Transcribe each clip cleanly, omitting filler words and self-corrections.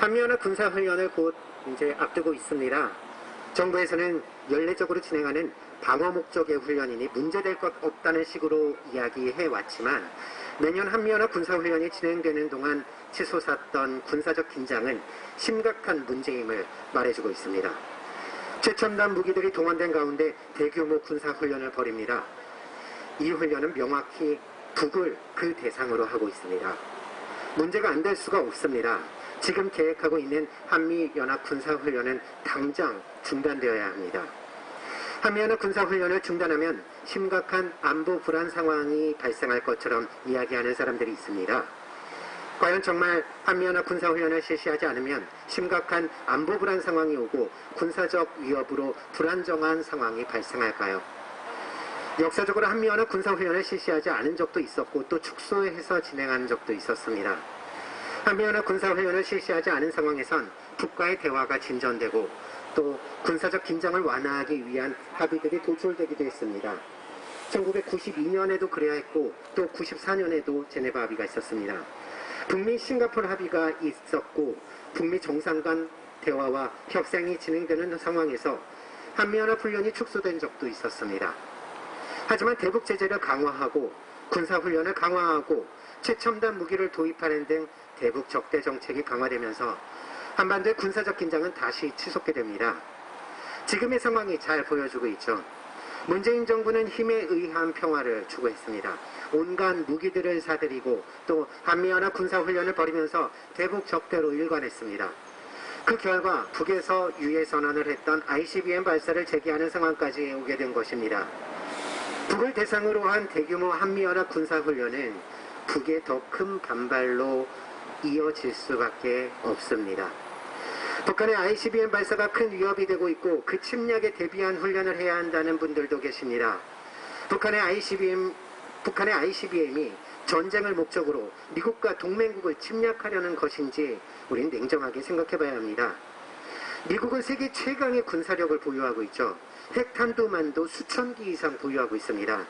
한미연합 군사훈련을 곧 이제 앞두고 있습니다. 정부에서는 연례적으로 진행하는 방어 목적의 훈련이니 문제될 것 없다는 식으로 이야기해 왔지만 매년 한미연합 군사훈련이 진행되는 동안 치솟았던 군사적 긴장은 심각한 문제임을 말해주고 있습니다. 최첨단 무기들이 동원된 가운데 대규모 군사훈련을 벌입니다. 이 훈련은 명확히 북을 그 대상으로 하고 있습니다. 문제가 안 될 수가 없습니다. 지금 계획하고 있는 한미연합 군사훈련은 당장 중단되어야 합니다. 한미연합 군사훈련을 중단하면 심각한 안보 불안 상황이 발생할 것처럼 이야기하는 사람들이 있습니다. 과연 정말 한미연합 군사훈련을 실시하지 않으면 심각한 안보 불안 상황이 오고 군사적 위협으로 불안정한 상황이 발생할까요? 역사적으로 한미연합 군사훈련을 실시하지 않은 적도 있었고 또 축소해서 진행한 적도 있었습니다. 한미연합 군사훈련을 실시하지 않은 상황에선 북과의 대화가 진전되고 또 군사적 긴장을 완화하기 위한 합의들이 도출되기도 했습니다. 1992년에도 그래야 했고 또 94년에도 제네바 합의가 있었습니다. 북미 싱가포르 합의가 있었고 북미 정상 간 대화와 협상이 진행되는 상황에서 한미연합 훈련이 축소된 적도 있었습니다. 하지만 대북 제재를 강화하고 군사훈련을 강화하고 최첨단 무기를 도입하는 등 대북 적대 정책이 강화되면서 한반도의 군사적 긴장은 다시 치솟게 됩니다. 지금의 상황이 잘 보여주고 있죠. 문재인 정부는 힘에 의한 평화를 추구했습니다. 온갖 무기들을 사들이고 또 한미연합 군사훈련을 벌이면서 대북 적대로 일관했습니다. 그 결과 북에서 유해 선언을 했던 ICBM 발사를 재개하는 상황까지 오게 된 것입니다. 북을 대상으로 한 대규모 한미연합 군사훈련은 북의 더 큰 반발로 이어질 수밖에 없습니다. 북한의 ICBM 발사가 큰 위협이 되고 있고 그 침략에 대비한 훈련을 해야 한다는 분들도 계십니다. 북한의 ICBM이 전쟁을 목적으로 미국과 동맹국을 침략하려는 것인지 우린 냉정하게 생각해 봐야 합니다. 미국은 세계 최강의 군사력을 보유하고 있죠. 핵탄두만도 수천 기 이상 보유하고 있습니다.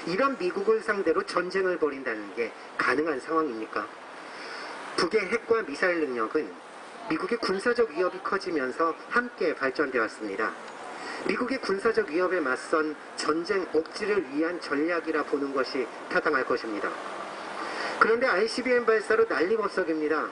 이런 미국을 상대로 전쟁을 벌인다는 게 가능한 상황입니까? 북의 핵과 미사일 능력은 미국의 군사적 위협이 커지면서 함께 발전되어 왔습니다. 미국의 군사적 위협에 맞선 전쟁 억지를 위한 전략이라 보는 것이 타당할 것입니다. 그런데 ICBM 발사로 난리법석입니다.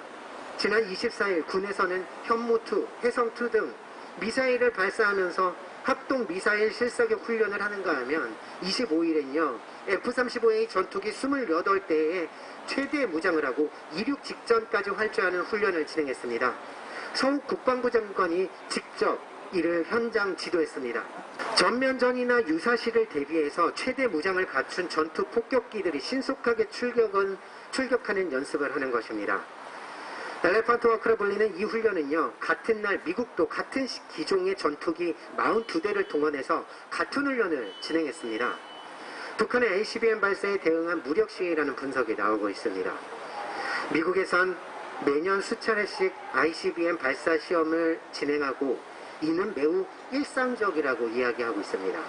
지난 24일 군에서는 현무2, 해성2 등 미사일을 발사하면서 합동 미사일 실사격 훈련을 하는가 하면 25일엔요 F-35A 전투기 28대에 최대 무장을 하고 이륙 직전까지 활주하는 훈련을 진행했습니다. 서욱 국방부 장관이 직접 이를 현장 지도했습니다. 전면전이나 유사시를 대비해서 최대 무장을 갖춘 전투 폭격기들이 신속하게 출격하는 연습을 하는 것입니다. 엘레판트워크라 불리는 이 훈련은요 같은 날 미국도 같은 기종의 전투기 42대를 동원해서 같은 훈련을 진행했습니다. 북한의 ICBM 발사에 대응한 무력 시위라는 분석이 나오고 있습니다. 미국에선 매년 수차례씩 ICBM 발사 시험을 진행하고 이는 매우 일상적이라고 이야기하고 있습니다.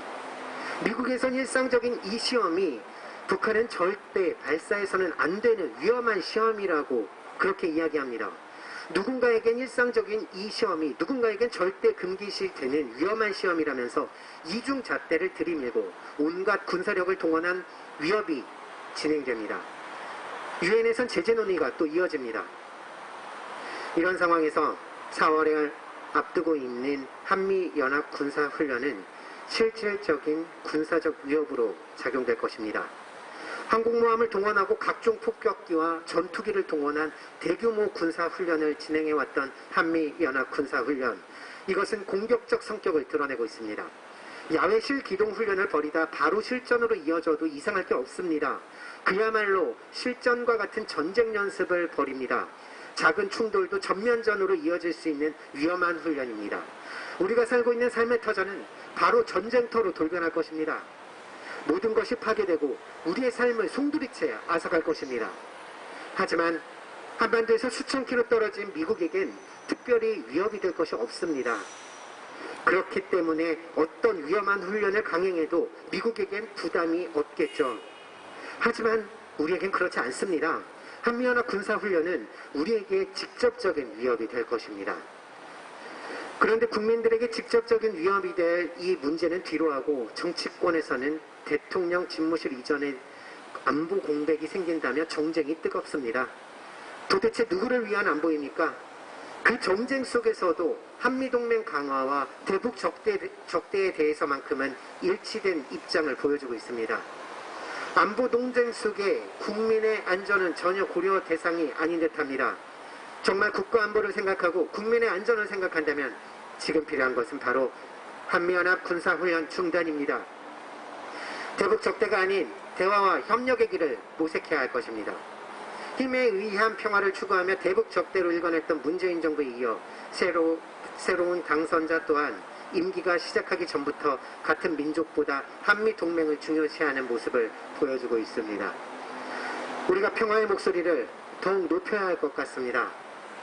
미국에선 일상적인 이 시험이 북한은 절대 발사해서는 안 되는 위험한 시험이라고 그렇게 이야기합니다. 누군가에겐 일상적인 이 시험이 누군가에겐 절대 금기시 되는 위험한 시험이라면서 이중잣대를 들이밀고 온갖 군사력을 동원한 위협이 진행됩니다. 유엔에선 제재 논의가 또 이어집니다. 이런 상황에서 4월에 앞두고 있는 한미연합 군사훈련은 실질적인 군사적 위협으로 작용될 것입니다. 항공모함을 동원하고 각종 폭격기와 전투기를 동원한 대규모 군사훈련을 진행해왔던 한미연합 군사훈련, 이것은 공격적 성격을 드러내고 있습니다. 야외 실기동훈련을 벌이다 바로 실전으로 이어져도 이상할 게 없습니다. 그야말로 실전과 같은 전쟁 연습을 벌입니다. 작은 충돌도 전면전으로 이어질 수 있는 위험한 훈련입니다. 우리가 살고 있는 삶의 터전은 바로 전쟁터로 돌변할 것입니다. 모든 것이 파괴되고 우리의 삶을 송두리째 앗아갈 것입니다. 하지만 한반도에서 수천 킬로 떨어진 미국에겐 특별히 위협이 될 것이 없습니다. 그렇기 때문에 어떤 위험한 훈련을 강행해도 미국에겐 부담이 없겠죠. 하지만 우리에겐 그렇지 않습니다. 한미연합 군사훈련은 우리에게 직접적인 위협이 될 것입니다. 그런데 국민들에게 직접적인 위협이 될 이 문제는 뒤로하고 정치권에서는 대통령 집무실 이전에 안보 공백이 생긴다며 정쟁이 뜨겁습니다. 도대체 누구를 위한 안보입니까? 그 정쟁 속에서도 한미동맹 강화와 대북 적대에 대해서만큼은 일치된 입장을 보여주고 있습니다. 안보 논쟁 속에 국민의 안전은 전혀 고려 대상이 아닌 듯합니다. 정말 국가 안보를 생각하고 국민의 안전을 생각한다면 지금 필요한 것은 바로 한미연합 군사훈련 중단입니다. 대북 적대가 아닌 대화와 협력의 길을 모색해야 할 것입니다. 힘에 의한 평화를 추구하며 대북 적대로 일관했던 문재인 정부에 이어 새로운 당선자 또한 임기가 시작하기 전부터 같은 민족보다 한미 동맹을 중요시하는 모습을 보여주고 있습니다. 우리가 평화의 목소리를 더욱 높여야 할 것 같습니다.